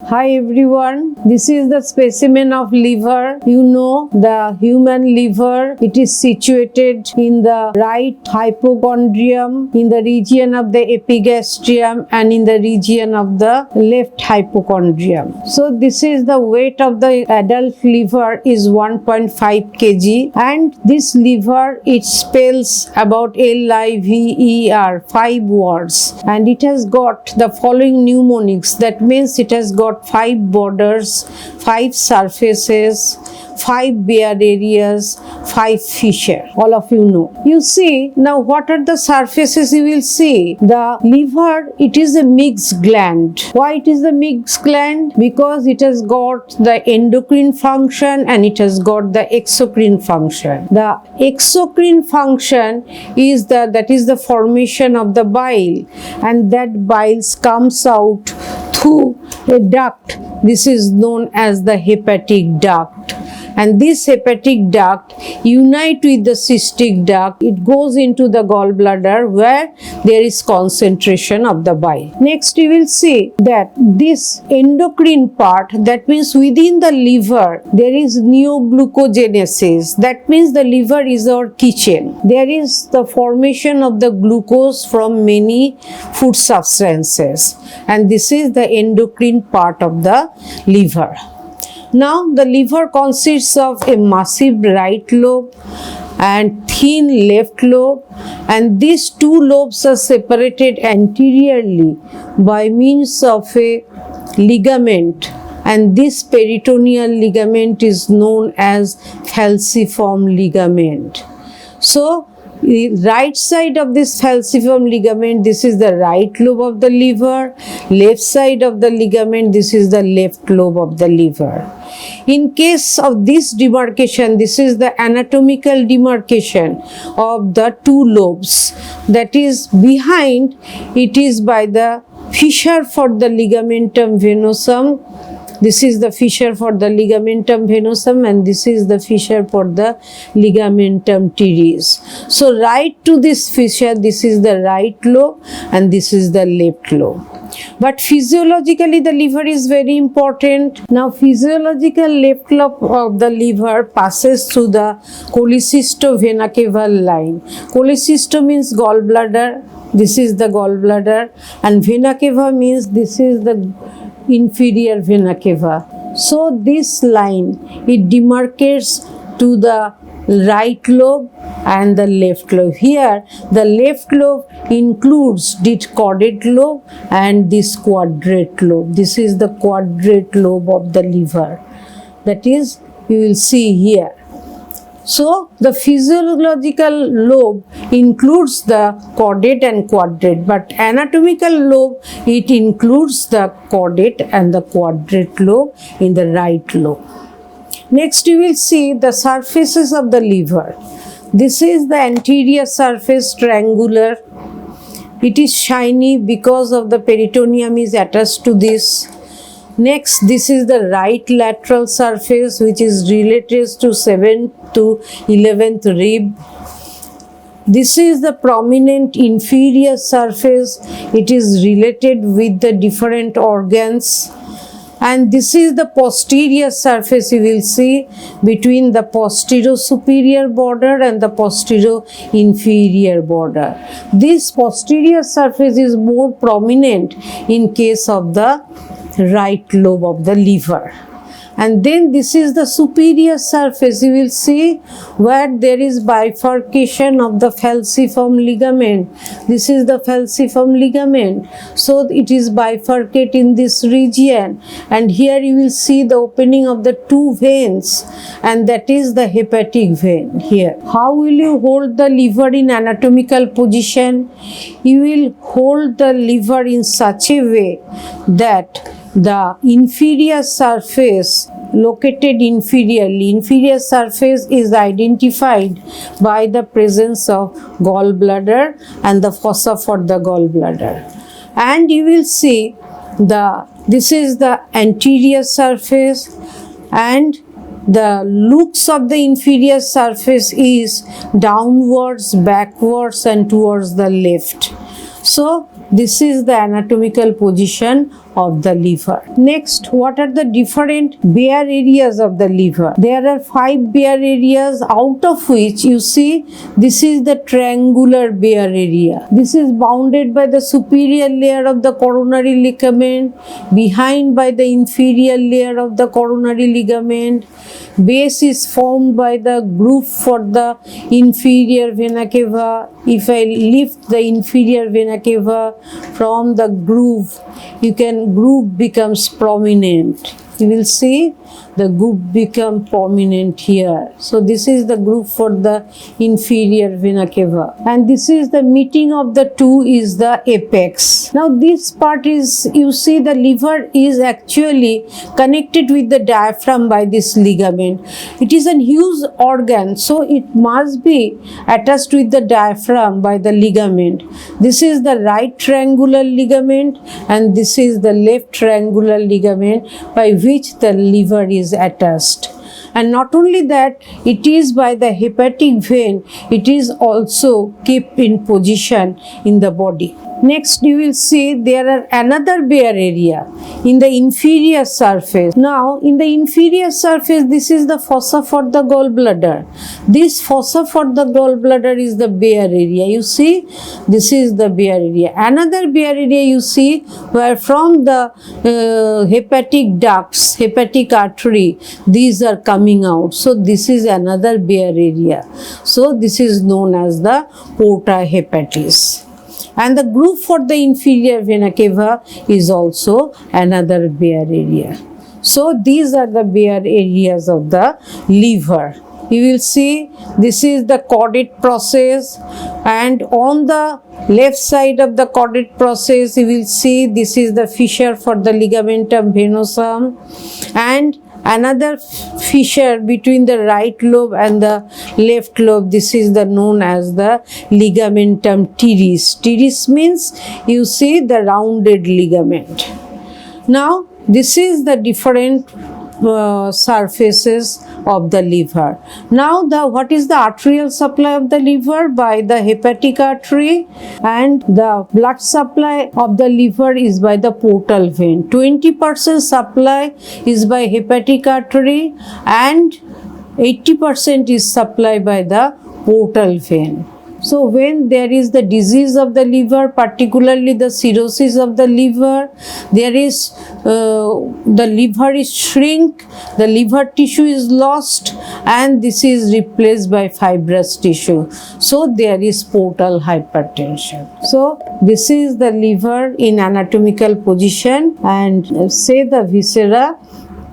Hi everyone, this is the specimen of liver. You know the human liver, it is situated in the right hypochondrium, in the region of the epigastrium and in the region of the left hypochondrium. So this is the weight of the adult liver is 1.5 kg, and this liver it spells about LIVER 5 words, and it has got the following mnemonics. That means it has got 5 borders, 5 surfaces, 5 bare areas, 5 fissure. All of you know. You see, now what are the surfaces you will see? The liver, it is a mixed gland. Why it is a mixed gland? Because it has got the endocrine function and it has got the exocrine function. The exocrine function is that is the formation of the bile, and that bile comes out through a duct. This is known as the hepatic duct, and this hepatic duct unite with the cystic duct. It goes into the gallbladder where there is concentration of the bile. Next you will see that this endocrine part, that means within the liver there is neoglucogenesis. That means the liver is our kitchen. There is the formation of the glucose from many food substances, and this is the endocrine part of the liver. Now the liver consists of a massive right lobe and thin left lobe, and these two lobes are separated anteriorly by means of a ligament, and this peritoneal ligament is known as falciform ligament. So the right side of this falciform ligament, this is the right lobe of the liver. Left side of the ligament, this is the left lobe of the liver. In case of this demarcation, this is the anatomical demarcation of the two lobes. That is behind, it is by the fissure for the ligamentum venosum. This is the fissure for the ligamentum venosum, and this is the fissure for the ligamentum teres. So right to this fissure, this is the right lobe and this is the left lobe. But physiologically the liver is very important. Now physiological left lobe of the liver passes through the cholecystovenacaval line. Cholecysto means gallbladder, this is the gallbladder, and vena cava means this is the inferior vena cava. So this line, it demarcates to the right lobe and the left lobe. Here the left lobe includes this caudate lobe and this quadrate lobe. This is the quadrate lobe of the liver. That is, you will see here. So the physiological lobe includes the caudate and quadrate, but anatomical lobe, it includes the caudate and the quadrate lobe in the right lobe. Next you will see the surfaces of the liver. This is the anterior surface, triangular. It is shiny because of the peritoneum is attached to this. Next, this is the right lateral surface, which is related to 7th to 11th rib. This is the prominent inferior surface. It is related with the different organs. And this is the posterior surface, you will see, between the posterior superior border and the posterior inferior border. This posterior surface is more prominent in case of the right lobe of the liver. And then this is the superior surface, you will see, where there is bifurcation of the falciform ligament. This is the falciform ligament, so it is bifurcated in this region, and here you will see the opening of the two veins, and that is the hepatic vein here. How will you hold the liver in anatomical position? You will hold the liver in such a way that the inferior surface located inferiorly, inferior surface is identified by the presence of gallbladder and the fossa for the gallbladder. And you will see this is the anterior surface, and the looks of the inferior surface is downwards, backwards and towards the left. So this is the anatomical position of the liver. Next, what are the different bare areas of the liver? There are 5 bare areas, out of which you see this is the triangular bare area. This is bounded by the superior layer of the coronary ligament, behind by the inferior layer of the coronary ligament. Base is formed by the groove for the inferior vena cava. If I lift the inferior vena cava from the groove, groove becomes prominent. You will see the groove become prominent here. So this is the groove for the inferior vena cava, and this is the meeting of the two is the apex. Now this part is, you see the liver is actually connected with the diaphragm by this ligament. It is a huge organ, so it must be attached with the diaphragm by the ligament. This is the right triangular ligament and this is the left triangular ligament by which the liver is attached. And not only that, it is by the hepatic vein, it is also kept in position in the body. Next, you will see there are another bare area in the inferior surface. Now, in the inferior surface, this is the fossa for the gallbladder. This fossa for the gallbladder is the bare area. You see, this is the bare area. Another bare area you see where from the hepatic ducts, hepatic artery, these are coming out. So, this is another bare area. So, this is known as the porta hepatis. And the groove for the inferior vena cava is also another bare area. So these are the bare areas of the liver. You will see this is the caudate process, and on the left side of the caudate process you will see this is the fissure for the ligamentum venosum, and another fissure between the right lobe and the left lobe. This is the known as the ligamentum teres. Teres means you see the rounded ligament. Now this is the different surfaces of the liver. Now what is the arterial supply of the liver? By the hepatic artery, and the blood supply of the liver is by the portal vein. 20% supply is by hepatic artery and 80% is supplied by the portal vein. So when there is the disease of the liver, particularly the cirrhosis of the liver, there is the liver is shrink, the liver tissue is lost, and this is replaced by fibrous tissue. So there is portal hypertension. So this is the liver in anatomical position, and say the viscera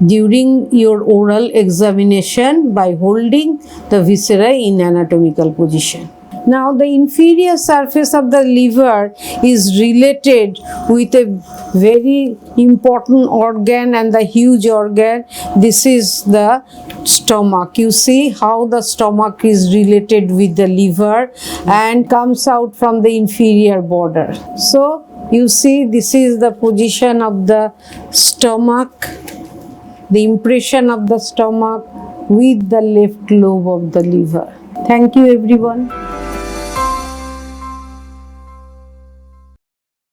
during your oral examination by holding the viscera in anatomical position. Now the inferior surface of the liver is related with a very important organ and the huge organ. This is the stomach. You see how the stomach is related with the liver and comes out from the inferior border. So you see this is the position of the stomach, the impression of the stomach with the left lobe of the liver. Thank you everyone.